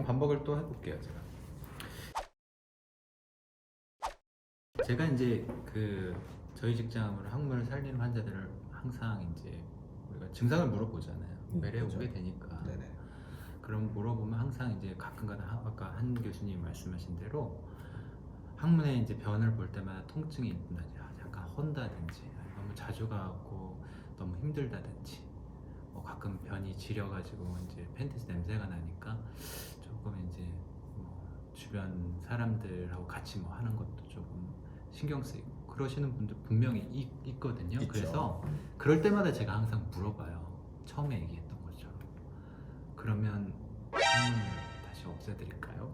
반복을 또 해볼게요. 제가 이제 저희 직장으로 항문을 살리는 환자들을 항상 이제 우리가 증상을 물어보잖아요. 외래 그렇죠. 오게 되니까. 네네. 그럼 물어보면 항상 이제 가끔가다 아까 한 교수님이 말씀하신 대로 항문에 이제 변을 볼 때마다 통증이 있다든지 약간 헌다든지 너무 자주 가고 너무 힘들다든지 가끔 변이 지려가지고 이제 팬티스 냄새가 나니까 조금 이제 주변 사람들하고 같이 하는 것도 조금 신경 쓰이고 그러시는 분들 분명히 있거든요. 있죠. 그래서 그럴 때마다 제가 항상 물어봐요. 처음에 얘기했던 것처럼 그러면 항문을 다시 없애드릴까요?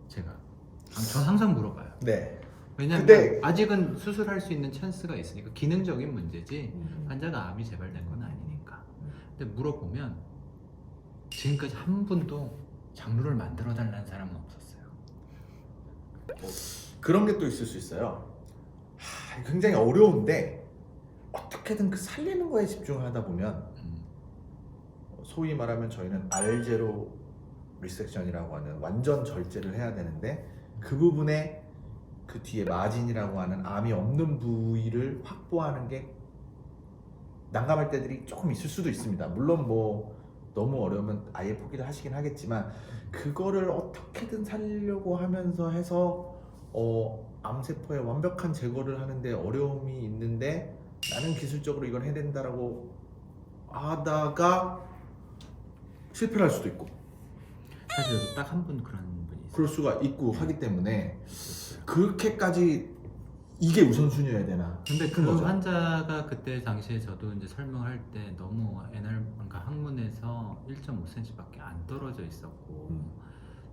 제가 전 항상 물어봐요. 네. 왜냐면 근데- 아직은 수술할 수 있는 찬스가 있으니까 기능적인 문제지 환자가 암이 재발된 건 아니니까. 근데 물어보면 지금까지 한 분도 장루를 만들어 달라는 사람은 없었어요. 그런 게 또 있을 수 있어요. 굉장히 어려운데 어떻게든 그 살리는 거에 집중하다 보면 소위 말하면 저희는 R0 리섹션이라고 하는 완전 절제를 해야 되는데 그 부분에 그 뒤에 마진이라고 하는 암이 없는 부위를 확보하는 게 난감할 때들이 조금 있을 수도 있습니다. 물론 너무 어려우면 아예 포기를 하시긴 하겠지만 그거를 어떻게든 살리려고 하면서 해서 암세포의 완벽한 제거를 하는데 어려움이 있는데 나는 기술적으로 이걸 해야 된다라고 하다가 실패를 할 수도 있고 사실 저도 딱 한 분 그런 분이 있어요. 그럴 수가 있고 하기 때문에 있었어요. 그렇게까지 이게 우선순위여야 되나? 근데 그 싶은 거죠. 환자가 그때 당시에 저도 이제 설명할 때 너무 그러니까 항문에서 1.5cm밖에 안 떨어져 있었고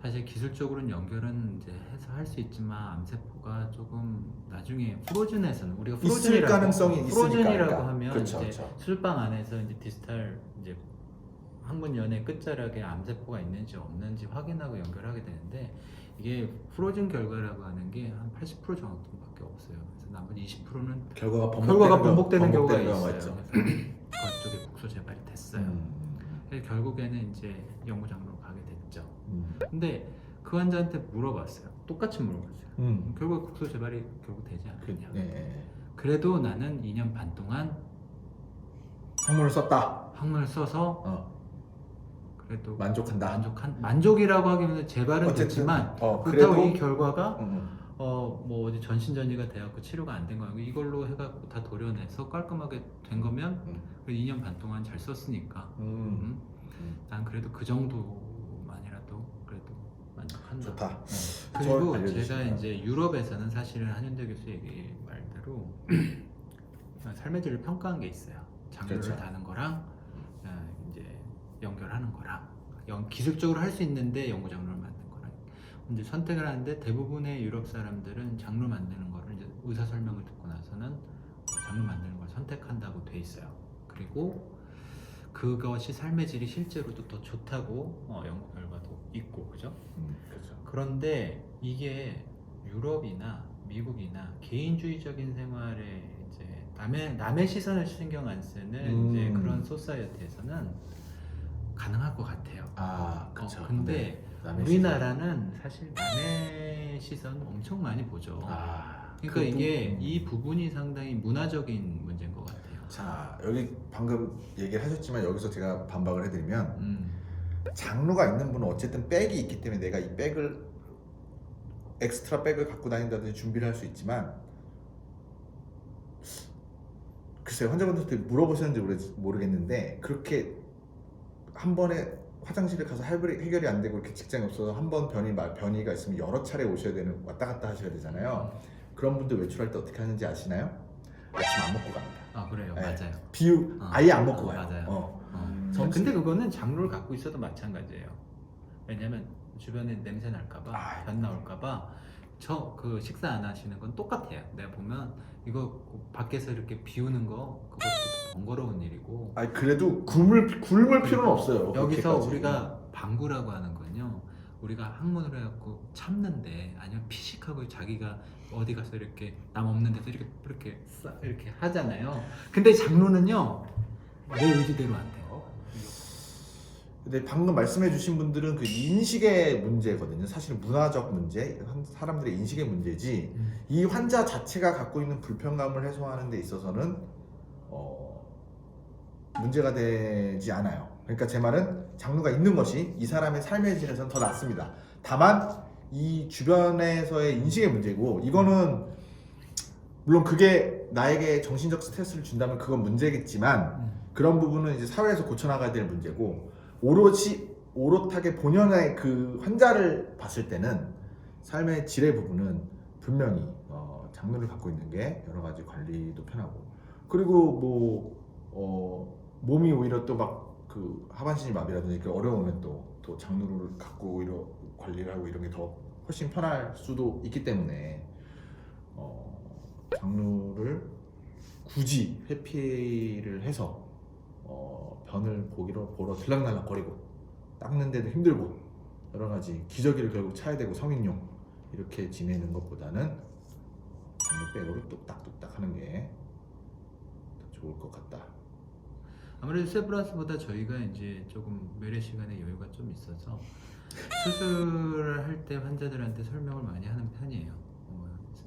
사실 기술적으로는 연결은 이제 해서 할 수 있지만 암세포가 조금 나중에 프로즌에서는 우리가 있을 가능성이 있으니까. 프로즌이라고 그러니까. 하면 그쵸, 이제 그쵸. 수술방 안에서 이제 디스탈 이제 항문연의 끝자락에 암세포가 있는지 없는지 확인하고 연결하게 되는데 이게 프로즌 결과라고 하는 게 한 80% 정도밖에 없어요. 그래서 나머지 20%는 결과가 번복되는 경우가 경우가 있어요. 있죠. 그래서 그쪽에 국소 재발이 됐어요. 그래서 결국에는 이제 연구장으로 가게 됐죠. 근데 그 환자한테 물어봤어요. 똑같이 물어봤어요. 결국 국소 재발이 결국 되지 않느냐. 그래도 나는 2년 반 동안 항문을 썼다. 항문을 써서 그래도 만족한다. 만족이라고 하기에는 재발은 어쨌든, 됐지만 그래도- 그렇다고 이 결과가 음. 어디 전신전이가 돼갖고 치료가 안 된 거고 이걸로 해갖고 다 도려내서 깔끔하게 된 거면 2년 반 동안 잘 썼으니까 난 그래도 그 정도만이라도 그래도 만족한다. 좋다. 그리고 저를 알려주시면. 제가 이제 유럽에서는 사실은 한윤대 교수 얘기 말대로 삶의 질을 평가한 게 있어요. 장르를 그렇죠. 다는 거랑 이제 연결하는 거랑 기술적으로 할 수 있는데 연구 장르를 만든 거랑 이제 선택을 하는데 대부분의 유럽 사람들은 장르 만드는 거를 이제 의사 설명을 듣고 나서는 장르 만드는 걸 선택한다고 돼 있어요. 그리고 그것이 삶의 질이 실제로도 더 좋다고 연구 결과도 있고 그죠? 그렇죠. 그런데 이게 유럽이나 미국이나 개인주의적인 생활에 이제 남의 시선을 신경 안 쓰는 이제 그런 소사이어티에서는 가능할 것 같아요. 그렇죠. 근데 남의 우리나라는 사실 남의 시선 엄청 많이 보죠. 그러니까 이게 이 부분이 상당히 문화적인 문제인 것 같아요. 자, 여기 방금 얘기를 하셨지만 여기서 제가 반박을 해드리면 장루가 있는 분은 어쨌든 백이 있기 때문에 내가 이 백을 엑스트라 백을 갖고 다닌다든지 준비를 할 수 있지만 글쎄요, 환자분들한테 물어보셨는지 모르겠는데 그렇게 한 번에 화장실에 가서 해결이 안 되고 이렇게 직장이 없어서 한 번 변이가 있으면 여러 차례 오셔야 되는 왔다 갔다 하셔야 되잖아요. 그런 분들 외출할 때 어떻게 하는지 아시나요? 아침 안 먹고 갑니다. 그래요. 네. 맞아요. 아예 안 먹고 가요. 맞아요. 점심- 근데 그거는 장르를 갖고 있어도 마찬가지예요. 왜냐면 주변에 냄새 날까봐, 변 나올까봐 그 식사 안 하시는 건 똑같아요. 내가 보면 이거 밖에서 이렇게 비우는 거 그것도 번거로운 일이고. 그래도 굶을 필요는 없어요. 여기서 그렇게까지. 우리가 방구라고 하는 건요. 우리가 항문을 해갖고 참는데 아니면 피식하고 자기가 어디 가서 이렇게 남 없는 데서 이렇게 하잖아요. 근데 장르는요 내 의지대로 안 돼요. 근데 방금 말씀해주신 분들은 그 인식의 문제거든요. 사실은 문화적 문제, 사람들의 인식의 문제지. 이 환자 자체가 갖고 있는 불편감을 해소하는 데 있어서는 문제가 되지 않아요. 그러니까 제 말은 장르가 있는 것이 이 사람의 삶의 질에서는 더 낫습니다. 다만 이 주변에서의 인식의 문제고, 이거는 물론 그게 나에게 정신적 스트레스를 준다면 그건 문제겠지만 그런 부분은 이제 사회에서 고쳐나가야 될 문제고, 오롯하게 본연의 그 환자를 봤을 때는 삶의 질의 부분은 분명히 장르를 갖고 있는 게 여러 가지 관리도 편하고, 그리고 몸이 오히려 또 막 그 하반신이 마비라든지 이렇게 어려우면 또 장르를 갖고 오히려 관리를 하고 이런 게 더 훨씬 편할 수도 있기 때문에 장르를 굳이 회피를 해서 변을 보러 들락날락거리고 닦는데도 힘들고 여러 가지 기저귀를 결국 차야 되고 성인용 이렇게 지내는 것보다는 장르 백으로 뚝딱뚝딱 하는 게 더 좋을 것 같다. 아무래도 세브란스보다 저희가 이제 조금 매례 시간에 여유가 좀 있어서 수술을 할 때 환자들한테 설명을 많이 하는 편이에요.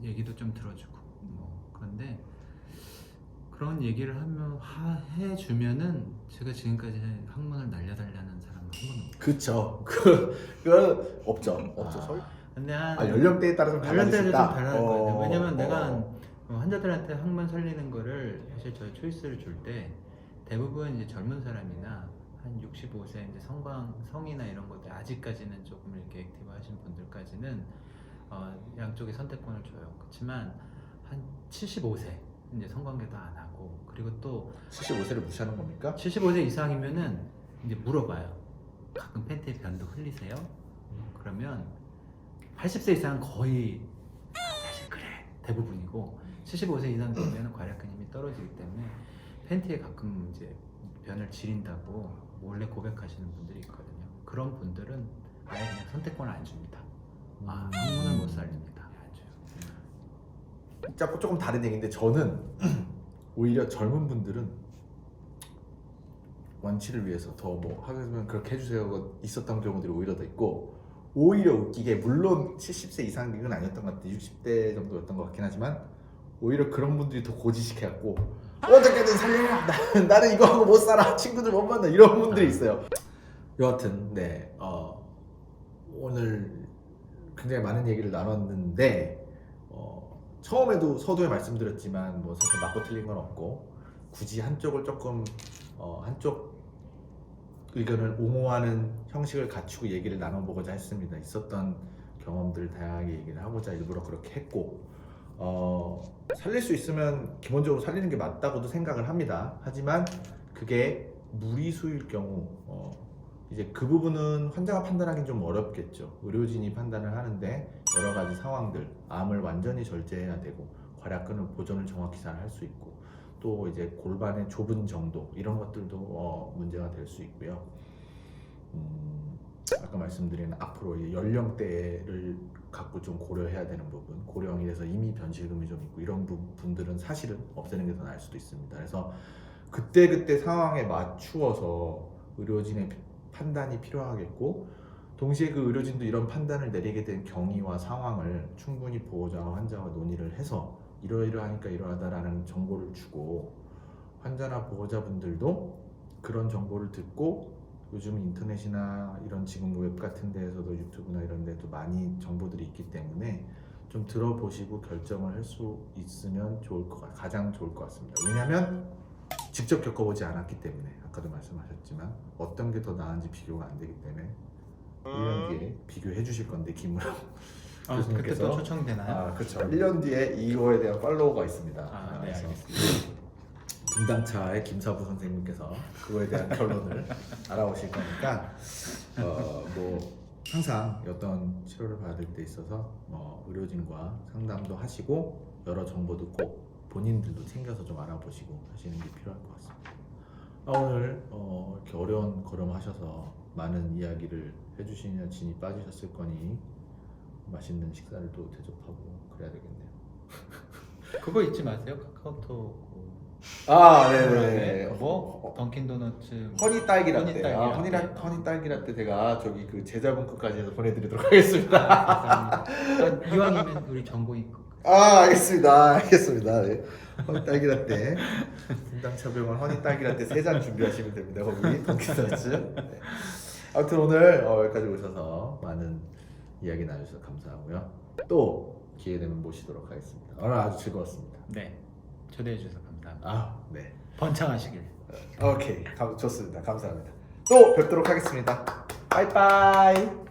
얘기도 좀 들어주고 그런데 그런 얘기를 해주면은 제가 지금까지 항문을 날려달라는 사람은 한 번도 없어요. 그쵸. 그 없죠. 근데 연령대에 따라 좀 연령대가 좀 달라지다. 다를 것 같아요. 왜냐면 내가 환자들한테 항문 살리는 거를 사실 저희 초이스를 줄 때 대부분 이제 젊은 사람이나 한 65세 이제 성이나 이런 것들 아직까지는 조금 이렇게 액티브하신 분들까지는 양쪽에 선택권을 줘요. 그렇지만 한 75세 이제 성관계도 안 하고, 그리고 또 75세를 무시하는 겁니까? 75세 이상이면은 이제 물어봐요. 가끔 팬티에 변도 흘리세요? 그러면 80세 이상은 거의 사실 그래 대부분이고, 75세 이상 되면 괄약근 힘이 떨어지기 때문에 팬티에 가끔 이제 변을 지린다고 몰래 고백하시는 분들이 있거든요. 그런 분들은 아예 그냥 선택권을 안 줍니다. 항문을 못 살립니다. 안 줘요. 조금 다른 얘기인데, 저는 오히려 젊은 분들은 완치를 위해서 더 하겠으면 그렇게 해주세요가 있었던 경우들이 오히려 더 있고, 오히려 웃기게, 물론 70세 이상은 아니었던 것 같아요. 60대 정도였던 것 같긴 하지만 오히려 그런 분들이 더 고지식해갖고 어떻게든 살려라, 나는 이거 하고 못 살아, 친구들 못 만나, 이런 분들이 있어요. 여하튼 네, 오늘 굉장히 많은 얘기를 나눴는데 처음에도 서두에 말씀드렸지만 사실 맞고 틀린 건 없고, 굳이 한쪽을 조금 한쪽 의견을 옹호하는 형식을 갖추고 얘기를 나눠보고자 했습니다. 있었던 경험들 다양하게 얘기를 하고자 일부러 그렇게 했고, 살릴 수 있으면 기본적으로 살리는 게 맞다고도 생각을 합니다. 하지만 그게 무리수일 경우 이제 그 부분은 환자가 판단하기는 좀 어렵겠죠. 의료진이 판단을 하는데 여러 가지 상황들, 암을 완전히 절제해야 되고 괄약근을 보존을 정확히 잘 할 수 있고, 또 이제 골반의 좁은 정도, 이런 것들도 문제가 될 수 있고요. 아까 말씀드린 앞으로 이 연령대를 갖고 좀 고려해야 되는 부분, 고령이라서 이미 변실금이 좀 있고 이런 분들은 사실은 없애는 게 더 나을 수도 있습니다. 그래서 그때 상황에 맞추어서 의료진의 판단이 필요하겠고, 동시에 그 의료진도 이런 판단을 내리게 된 경위와 상황을 충분히 보호자와 환자와 논의를 해서 이러이러하니까 이러하다라는 정보를 주고, 환자나 보호자분들도 그런 정보를 듣고, 요즘 인터넷이나 이런 지금 웹 같은 데에서도 유튜브나 이런 데도 많이 정보들이 있기 때문에 좀 들어보시고 결정을 할 수 있으면 가장 좋을 것 같습니다. 왜냐하면 직접 겪어보지 않았기 때문에, 아까도 말씀하셨지만 어떤 게 더 나은지 비교가 안 되기 때문에 1년 뒤에 비교해 주실 건데, 김우랑 그때 또 초청되나요? 그렇죠. 1년 뒤에 이거에 대한 팔로우가 있습니다. 네, 그래서 알겠습니다. 분당차의 김사부 선생님께서 그거에 대한 결론을 알아오실 거니까 항상 어떤 치료를 받을 때 있어서 의료진과 상담도 하시고 여러 정보도 꼭 본인들도 챙겨서 좀 알아보시고 하시는 게 필요할 것 같습니다. 오늘 이렇게 어려운 걸음하셔서 많은 이야기를 해주시냐 진이 빠지셨을 거니 맛있는 식사를 또 대접하고 그래야 되겠네요. 그거 잊지 마세요. 카카오톡 네네. 던킨 도너츠 허니 딸기 허니 라떼. 딸기 허니, 라떼. 허니 딸기 라떼 제가 저기 그 제자분께까지 해서 보내드리도록 하겠습니다. 감사합니다. 이왕이면 우리 정보인 알겠습니다. 네. 허니 딸기 라떼. 분당차병원 허니 딸기 라떼 3잔 준비하시면 됩니다. 거기 던킨도너츠. 네. 아무튼 오늘 여기까지 오셔서 많은 이야기 나눠주셔서 감사하고요. 또 기회 되면 모시도록 하겠습니다. 오늘 아주 즐거웠습니다. 네, 초대해 주셔서 감사합니다. 네. 번창하시길. 오케이. 좋습니다. 감사합니다. 또 뵙도록 하겠습니다. 빠이빠이.